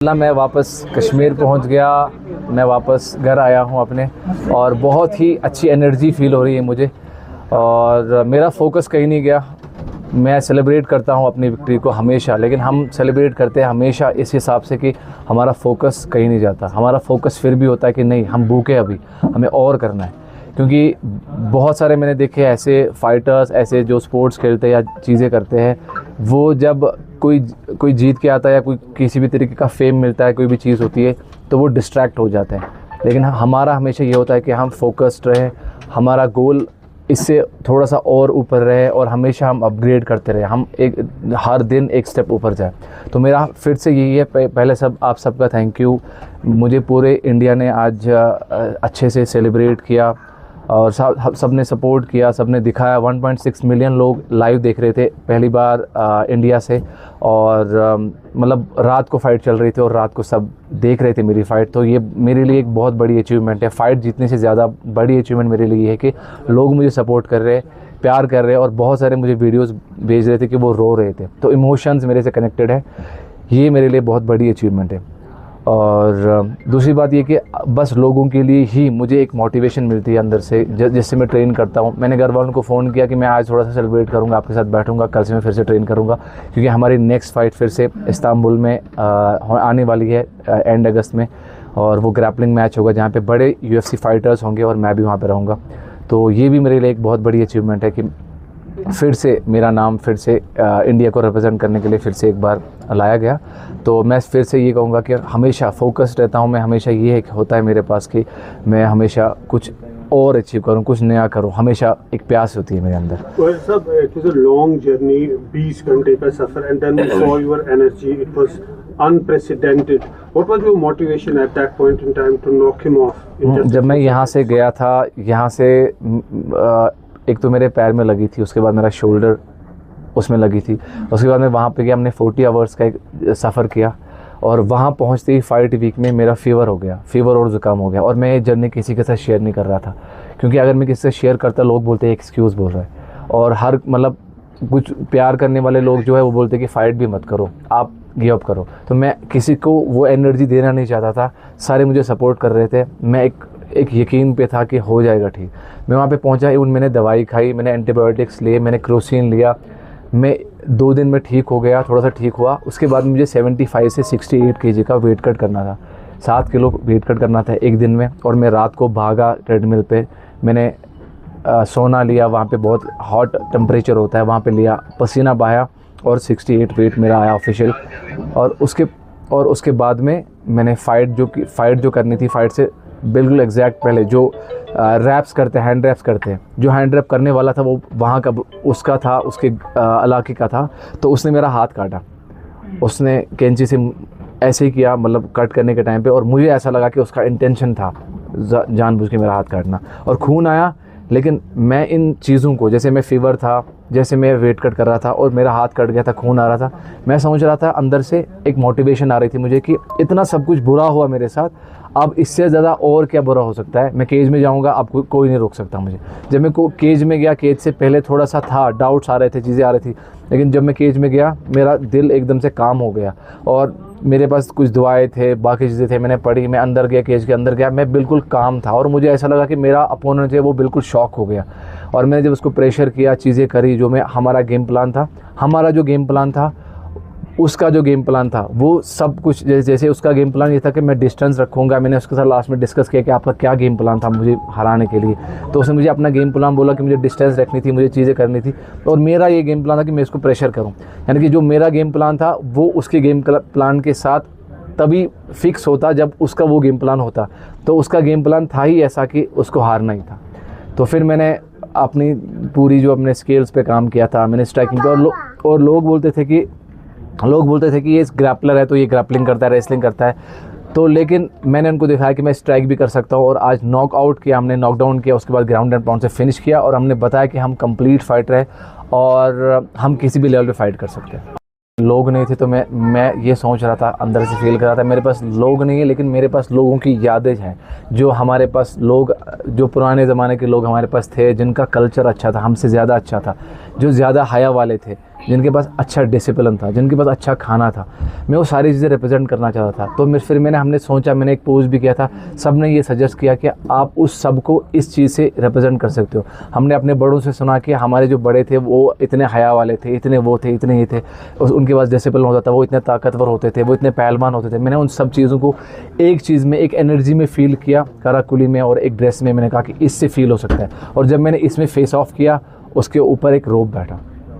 मैं वापस कश्मीर पहुंच गया, मैं वापस घर आया हूं अपने, और बहुत ही अच्छी एनर्जी फील हो रही है मुझे, और मेरा फोकस कहीं नहीं गया। मैं सेलिब्रेट करता हूं अपनी विक्ट्री को हमेशा, लेकिन हम सेलिब्रेट करते हैं हमेशा इस हिसाब से कि हमारा फोकस कहीं नहीं जाता। हमारा फोकस फिर भी होता है कि नहीं, हम भूखे, अभी हमें और करना है। क्योंकि बहुत सारे मैंने देखे ऐसे फाइटर्स, ऐसे जो स्पोर्ट्स खेलते हैं या चीज़ें करते हैं, वो जब कोई जीत के आता है या कोई किसी भी तरीके का फेम मिलता है, कोई भी चीज़ होती है, तो वो डिस्ट्रैक्ट हो जाते हैं। लेकिन हमारा हमेशा ये होता है कि हम फोकस्ड रहें, हमारा गोल इससे थोड़ा सा और ऊपर रहे, और हमेशा हम अपग्रेड करते रहे, हम हर दिन एक स्टेप ऊपर जाए। तो मेरा फिर से यही है, पहले आप सबका थैंक यू। मुझे पूरे इंडिया ने आज अच्छे से सेलिब्रेट किया, और सब ने सपोर्ट किया, सब ने दिखाया। 1.6 मिलियन लोग लाइव देख रहे थे पहली बार इंडिया से, और मतलब रात को फ़ाइट चल रही थी और रात को सब देख रहे थे मेरी फ़ाइट। तो ये मेरे लिए एक बहुत बड़ी अचीवमेंट है। फ़ाइट जीतने से ज़्यादा बड़ी अचीवमेंट मेरे लिए है कि लोग मुझे सपोर्ट कर रहे, प्यार कर रहे, और बहुत सारे मुझे वीडियोज़ भेज रहे थे कि वो रो रहे थे। तो इमोशंस मेरे से कनेक्टेड है, ये मेरे लिए बहुत बड़ी अचीवमेंट है। और दूसरी बात ये कि बस लोगों के लिए ही मुझे एक मोटिवेशन मिलती है अंदर से, जिससे मैं ट्रेन करता हूँ। मैंने घर वालों को फ़ोन किया कि मैं आज थोड़ा सा सेलिब्रेट करूँगा, आपके साथ बैठूँगा, कल से मैं फिर से ट्रेन करूँगा, क्योंकि हमारी नेक्स्ट फ़ाइट फिर से इस्तांबुल में आने वाली है एंड अगस्त में, और वो ग्रैपलिंग मैच होगा जहाँ पे बड़े UFC फाइटर्स होंगे, और मैं भी वहाँ पे रहूँगा। तो ये भी मेरे लिए एक बहुत बड़ी अचीवमेंट है कि फिर से मेरा नाम फिर से इंडिया को रिप्रेजेंट करने के लिए फिर से एक बार लाया गया। तो मैं फिर से ये कहूँगा कि हमेशा फोकस्ड रहता हूँ मैं, हमेशा ये है कि होता है मेरे पास कि मैं हमेशा कुछ और अचीव करूँ, कुछ नया करूँ, हमेशा एक प्यास होती है मेरे अंदर। It was a long journey, 20 घंटे का सफ़र, and then we saw your energy, it was unprecedented. What was your motivation at that point in time to knock him off? जब मैं यहाँ से गया था, यहाँ से एक तो मेरे पैर में लगी थी, उसके बाद मेरा शोल्डर उसमें लगी थी, उसके बाद मैं वहाँ पे गया, हमने 40 आवर्स का एक सफ़र किया, और वहाँ पहुँचते ही फाइट वीक में मेरा फ़ीवर हो गया, फ़ीवर और ज़ुकाम हो गया। और मैं ये जर्नी किसी के साथ शेयर नहीं कर रहा था, क्योंकि अगर मैं किसी से शेयर करता, लोग बोलते हैं एक्सक्यूज़ बोल रहा है, और हर मतलब कुछ प्यार करने वाले लोग जो है वो बोलते हैं कि फ़ाइट भी मत करो, आप गिव अप करो। तो मैं किसी को वो एनर्जी देना नहीं चाहता था। सारे मुझे सपोर्ट कर रहे थे, मैं एक यकीन पे था कि हो जाएगा ठीक। मैं वहाँ पे पहुँचा, इवन मैंने दवाई खाई, मैंने एंटीबायोटिक्स लिए, मैंने क्रोसिन लिया, मैं 2 दिन में ठीक हो गया, थोड़ा सा ठीक हुआ। उसके बाद मुझे 75 से 68 kg का वेट कट करना था, 7 किलो वेट कट करना था एक दिन में। और मैं रात को भागा ट्रेडमिल पे, मैंने सोना लिया, वहाँ पे बहुत हॉट टेम्परेचर होता है, वहाँ पे लिया, पसीना बहाया, और 68 वेट मेरा आया ऑफिशियल। और उसके बाद में मैंने फ़ाइट जो करनी थी, फ़ाइट से बिल्कुल एग्जैक्ट पहले जो रैप्स करते हैं, हैंड रैप्स करते हैं, जो हैंड रैप करने वाला था वो वहाँ का उसका था, उसके इलाके का था। तो उसने मेरा हाथ काटा, उसने कैंची से ऐसे ही किया, मतलब कट करने के टाइम पे, और मुझे ऐसा लगा कि उसका इंटेंशन था जानबूझ के मेरा हाथ काटना, और खून आया। लेकिन मैं इन चीज़ों को, जैसे मैं फ़ीवर था, जैसे मैं वेट कट कर रहा था, और मेरा हाथ कट गया था, खून आ रहा था, मैं समझ रहा था अंदर से एक मोटिवेशन आ रही थी मुझे कि इतना सब कुछ बुरा हुआ मेरे साथ, अब इससे ज़्यादा और क्या बुरा हो सकता है। मैं केज में जाऊंगा, अब कोई नहीं रोक सकता मुझे। जब मैं केज में गया, केज से पहले थोड़ा सा था, डाउट्स आ रहे थे, चीज़ें आ रही थी, लेकिन जब मैं केज में गया, मेरा दिल एकदम से काम हो गया, और मेरे पास कुछ दुआएं थे, बाकी चीज़ें थे, मैंने पढ़ी, मैं अंदर गया, केज के अंदर गया, मैं बिल्कुल काम था, और मुझे ऐसा लगा कि मेरा अपोनेंट है वो बिल्कुल शॉक हो गया। और मैंने जब उसको प्रेशर किया, चीज़ें करी, हमारा गेम प्लान था, उसका जो गेम प्लान था वो सब कुछ, जैसे उसका गेम प्लान ये था कि मैं डिस्टेंस रखूँगा। मैंने उसके साथ लास्ट में डिस्कस किया कि आपका क्या गेम प्लान था मुझे हराने के लिए, तो उसने मुझे अपना गेम प्लान बोला कि मुझे डिस्टेंस रखनी थी, मुझे चीज़ें करनी थी, और मेरा ये गेम प्लान था कि मैं इसको प्रेशर करूँ। यानी कि जो मेरा गेम प्लान था वो उसके गेम प्लान के साथ तभी फिक्स होता जब उसका वो गेम प्लान होता। तो उसका गेम प्लान था ही ऐसा कि उसको हारना ही था। तो फिर मैंने अपनी पूरी जो अपने स्किल्स पे काम किया था, मैंने स्ट्राइकिंग पे, और लोग बोलते थे कि ये ग्रैपलर है तो ये ग्रैपलिंग करता है, रेसलिंग करता है। तो लेकिन मैंने उनको दिखाया कि मैं स्ट्राइक भी कर सकता हूँ, और आज नॉकआउट किया हमने, नॉकडाउन किया, उसके बाद ग्राउंड एंड पाउंड से फिनिश किया, और हमने बताया कि हम कंप्लीट फाइटर है और हम किसी भी लेवल पे फाइट कर सकते हैं। लोग नहीं थे तो मैं ये सोच रहा था, अंदर से फील कर रहा था, मेरे पास लोग नहीं है, लेकिन मेरे पास लोगों की यादें हैं, जो हमारे पास लोग, जो पुराने ज़माने के लोग हमारे पास थे, जिनका कल्चर अच्छा था, हमसे ज़्यादा अच्छा था, जो ज़्यादा हया वाले थे, जिनके पास अच्छा डिसिप्लिन था, जिनके पास अच्छा खाना था। मैं वो सारी चीज़ें रिप्रेजेंट करना चाहता था। तो फिर हमने सोचा, मैंने एक पोस्ट भी किया था, सब ने ये सजेस्ट किया कि आप उस सब को इस चीज़ से रिप्रेजेंट कर सकते हो। हमने अपने बड़ों से सुना कि हमारे जो बड़े थे वो इतने हया वाले थे, इतने वो थे, इतने ये थे, उनके पास डिसिप्लिन होता था, वो इतने ताकतवर होते थे, वो इतने पहलवान होते थे। मैंने उन सब चीज़ों को एक चीज़ में, एक एनर्जी में फ़ील किया, कराकुली में और एक ड्रेस में। मैंने कहा कि इससे फ़ील हो सकता है। और जब मैंने इसमें फेस ऑफ किया, उसके ऊपर एक रोप बैठा।